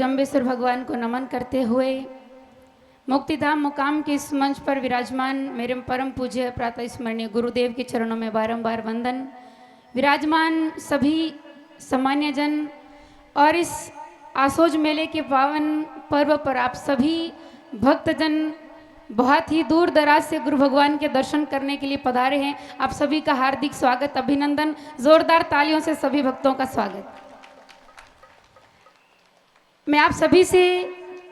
जम्बेश्वर भगवान को नमन करते हुए मुक्तिधाम मुकाम के इस मंच पर विराजमान मेरे परम पूज्य प्रातः स्मरणीय गुरुदेव के चरणों में बारंबार वंदन। विराजमान सभी सामान्य जन और इस आसोज मेले के पावन पर्व पर आप सभी भक्तजन बहुत ही दूर दराज से गुरु भगवान के दर्शन करने के लिए पधारे हैं। आप सभी का हार्दिक स्वागत, अभिनंदन। जोरदार तालियों से सभी भक्तों का स्वागत। मैं आप सभी से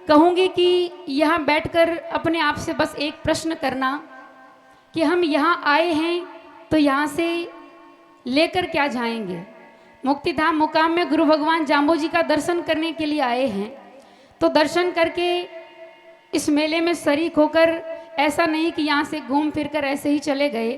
कहूंगी कि यहाँ बैठकर अपने आप से बस एक प्रश्न करना कि हम यहाँ आए हैं तो यहाँ से लेकर क्या जाएंगे। मुक्तिधाम मुकाम में गुरु भगवान जाम्बो जी का दर्शन करने के लिए आए हैं, तो दर्शन करके इस मेले में शरीक होकर ऐसा नहीं कि यहाँ से घूम फिर कर ऐसे ही चले गए,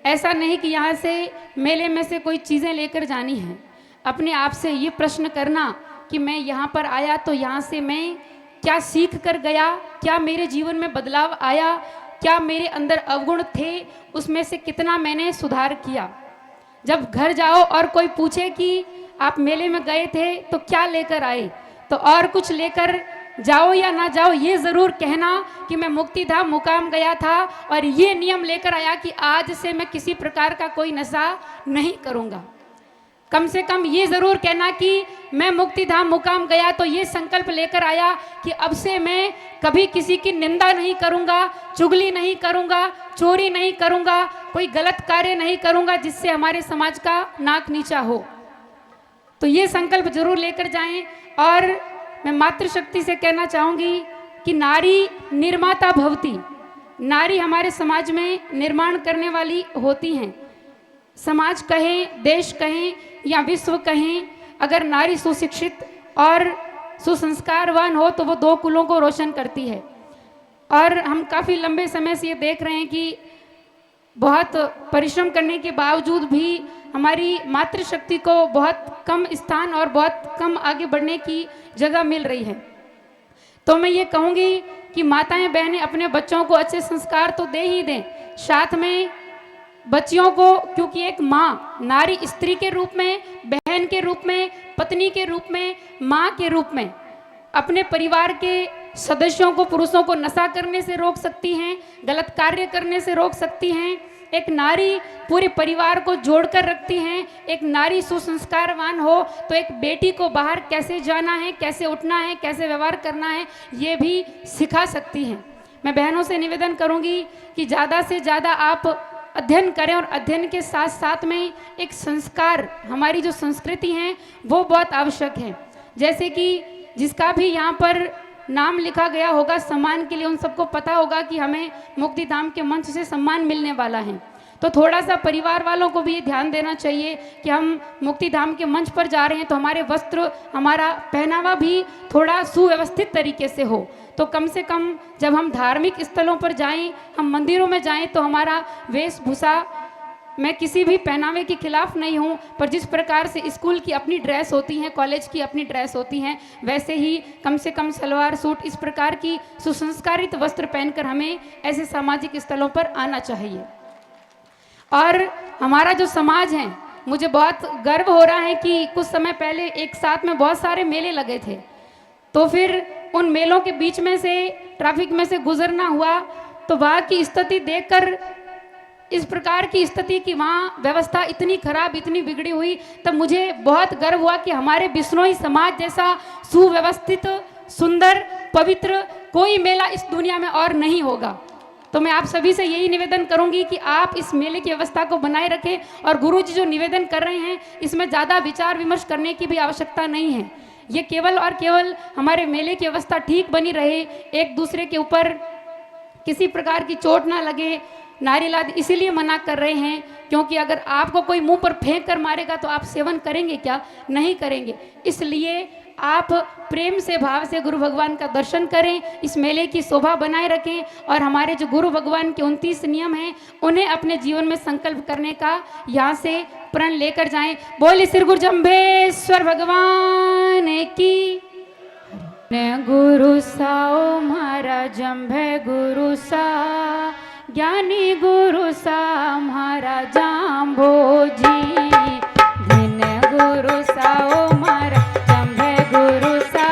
ऐसा नहीं कि यहाँ से मेले में से कोई चीज़ें लेकर जानी हैं। अपने आप से ये प्रश्न करना कि मैं यहाँ पर आया तो यहाँ से मैं क्या सीख कर गया, क्या मेरे जीवन में बदलाव आया, क्या मेरे अंदर अवगुण थे, उसमें से कितना मैंने सुधार किया। जब घर जाओ और कोई पूछे कि आप मेले में गए थे तो क्या लेकर आए, तो और कुछ लेकर जाओ या ना जाओ, ये ज़रूर कहना कि मैं मुक्तिधाम मुकाम गया था और ये नियम लेकर आया कि आज से मैं किसी प्रकार का कोई नशा नहीं करूँगा। कम से कम ये ज़रूर कहना कि मैं मुक्तिधाम मुकाम गया तो ये संकल्प लेकर आया कि अब से मैं कभी किसी की निंदा नहीं करूँगा, चुगली नहीं करूँगा, चोरी नहीं करूँगा, कोई गलत कार्य नहीं करूँगा जिससे हमारे समाज का नाक नीचा हो। तो ये संकल्प जरूर लेकर जाएं। और मैं मातृशक्ति से कहना चाहूँगी कि नारी निर्माता भवती, नारी हमारे समाज में निर्माण करने वाली होती हैं। समाज कहें, देश कहें या विश्व कहें, अगर नारी सुशिक्षित और सुसंस्कारवान हो तो वो दो कुलों को रोशन करती है। और हम काफ़ी लंबे समय से ये देख रहे हैं कि बहुत परिश्रम करने के बावजूद भी हमारी मातृशक्ति को बहुत कम स्थान और बहुत कम आगे बढ़ने की जगह मिल रही है। तो मैं ये कहूँगी कि माताएं बहनें अपने बच्चों को अच्छे संस्कार तो दे ही दें, साथ में बच्चियों को, क्योंकि एक माँ नारी स्त्री के रूप में, बहन के रूप में, पत्नी के रूप में, माँ के रूप में अपने परिवार के सदस्यों को, पुरुषों को नशा करने से रोक सकती हैं, गलत कार्य करने से रोक सकती हैं। एक नारी पूरे परिवार को जोड़कर रखती हैं। एक नारी सुसंस्कारवान हो तो एक बेटी को बाहर कैसे जाना है, कैसे उठना है, कैसे व्यवहार करना है, ये भी सिखा सकती हैं। मैं बहनों से निवेदन करूँगी कि ज़्यादा से ज़्यादा आप अध्ययन करें और अध्ययन के साथ साथ में एक संस्कार, हमारी जो संस्कृति है वो बहुत आवश्यक है। जैसे कि जिसका भी यहाँ पर नाम लिखा गया होगा सम्मान के लिए, उन सबको पता होगा कि हमें मुक्तिधाम के मंच से सम्मान मिलने वाला है। तो थोड़ा सा परिवार वालों को भी ये ध्यान देना चाहिए कि हम मुक्तिधाम के मंच पर जा रहे हैं तो हमारे वस्त्र, हमारा पहनावा भी थोड़ा सुव्यवस्थित तरीके से हो। तो कम से कम जब हम धार्मिक स्थलों पर जाएं, हम मंदिरों में जाएं, तो हमारा वेशभूषा, मैं किसी भी पहनावे के खिलाफ नहीं हूँ, पर जिस प्रकार से स्कूल की अपनी ड्रेस होती हैं, कॉलेज की अपनी ड्रेस होती हैं, वैसे ही कम से कम सलवार सूट, इस प्रकार की सुसंस्कारित वस्त्र पहनकर हमें ऐसे सामाजिक स्थलों पर आना चाहिए। और हमारा जो समाज है, मुझे बहुत गर्व हो रहा है कि कुछ समय पहले एक साथ में बहुत सारे मेले लगे थे, तो फिर उन मेलों के बीच में से ट्रैफिक में से गुजरना हुआ तो वहाँ की स्थिति देखकर, इस प्रकार की स्थिति कि वहाँ व्यवस्था इतनी खराब, इतनी बिगड़ी हुई, तब मुझे बहुत गर्व हुआ कि हमारे बिश्नोई समाज जैसा सुव्यवस्थित, सुंदर, पवित्र कोई मेला इस दुनिया में और नहीं होगा। तो मैं आप सभी से यही निवेदन करूंगी कि आप इस मेले की व्यवस्था को बनाए रखें। और गुरु जी जो निवेदन कर रहे हैं, इसमें ज़्यादा विचार विमर्श करने की भी आवश्यकता नहीं है। ये केवल और केवल हमारे मेले की व्यवस्था ठीक बनी रहे, एक दूसरे के ऊपर किसी प्रकार की चोट ना लगे, नारीवाद इसीलिए मना कर रहे हैं क्योंकि अगर आपको कोई मुंह पर फेंक कर मारेगा तो आप सेवन करेंगे क्या? नहीं करेंगे। इसलिए आप प्रेम से, भाव से गुरु भगवान का दर्शन करें, इस मेले की शोभा बनाए रखें और हमारे जो गुरु भगवान के 29 नियम हैं उन्हें अपने जीवन में संकल्प करने का यहाँ से प्रण लेकर जाएं। बोले श्री गुरु जम्भेश्वर भगवान की। गुरु साओ महाराज जम्भे गुरु सा, ज्ञानी गुरु सा महाराज जाम्बोजी, दिन गुरु साओ महाराज जम्भे गुरु सा,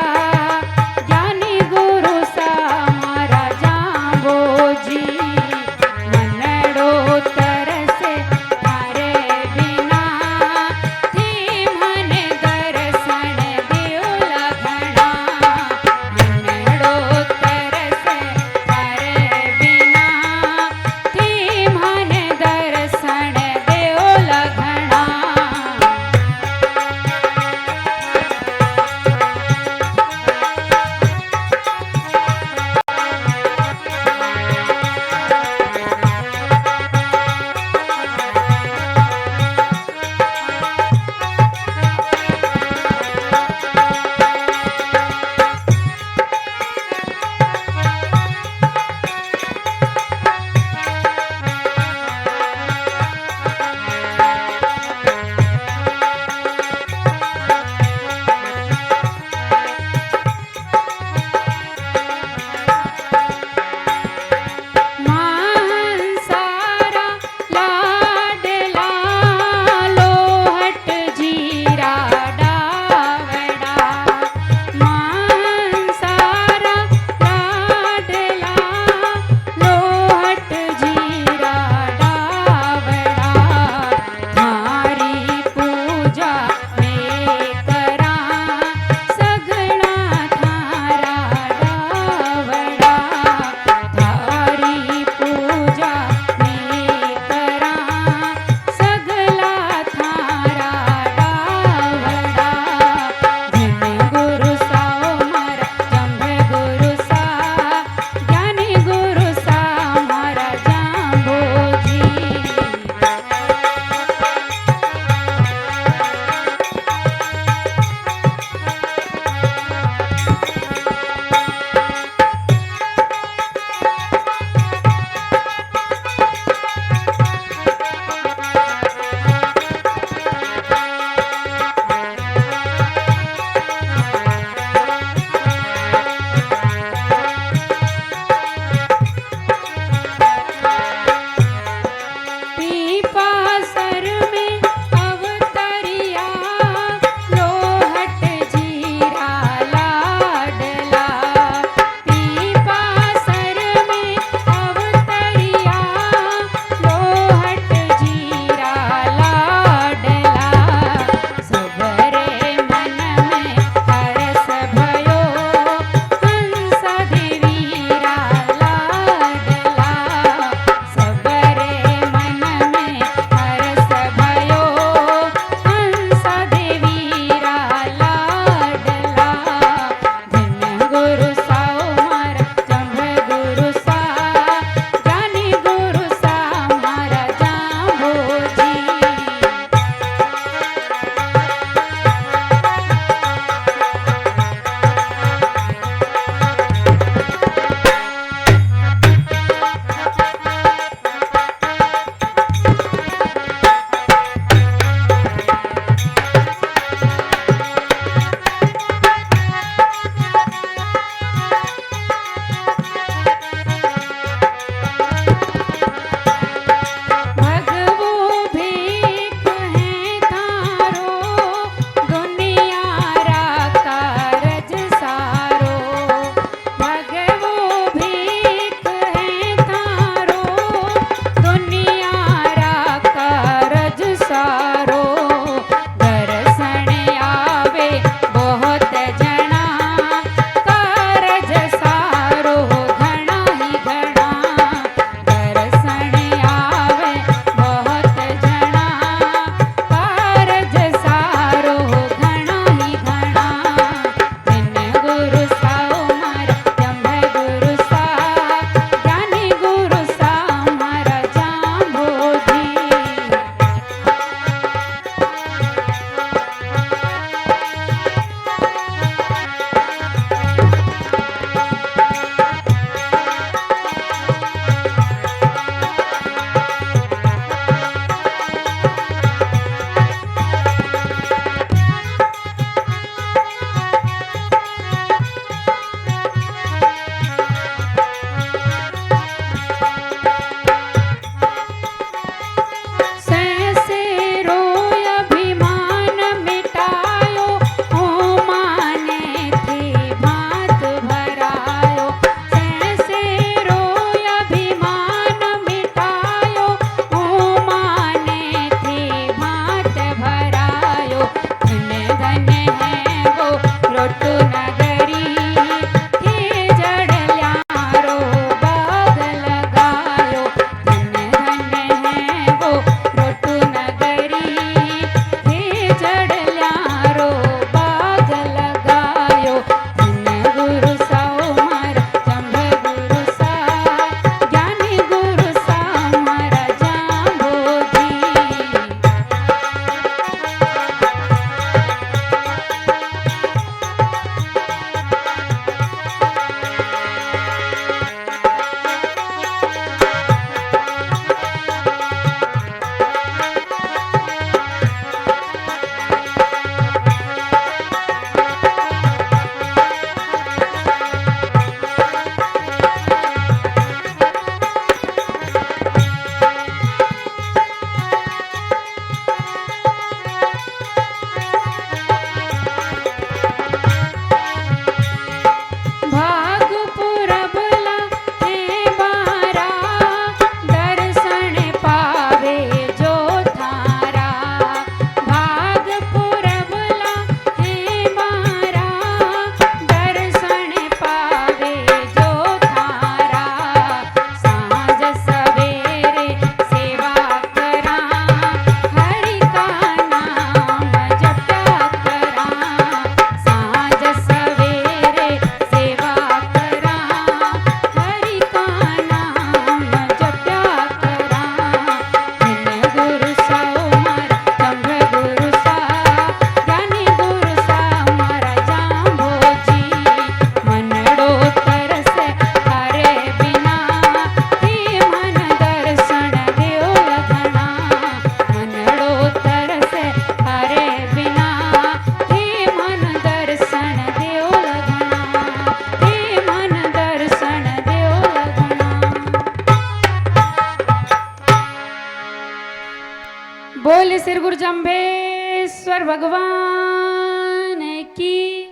बोल श्री गुरु जम्भेश्वर भगवान की।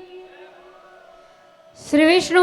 श्री विष्णु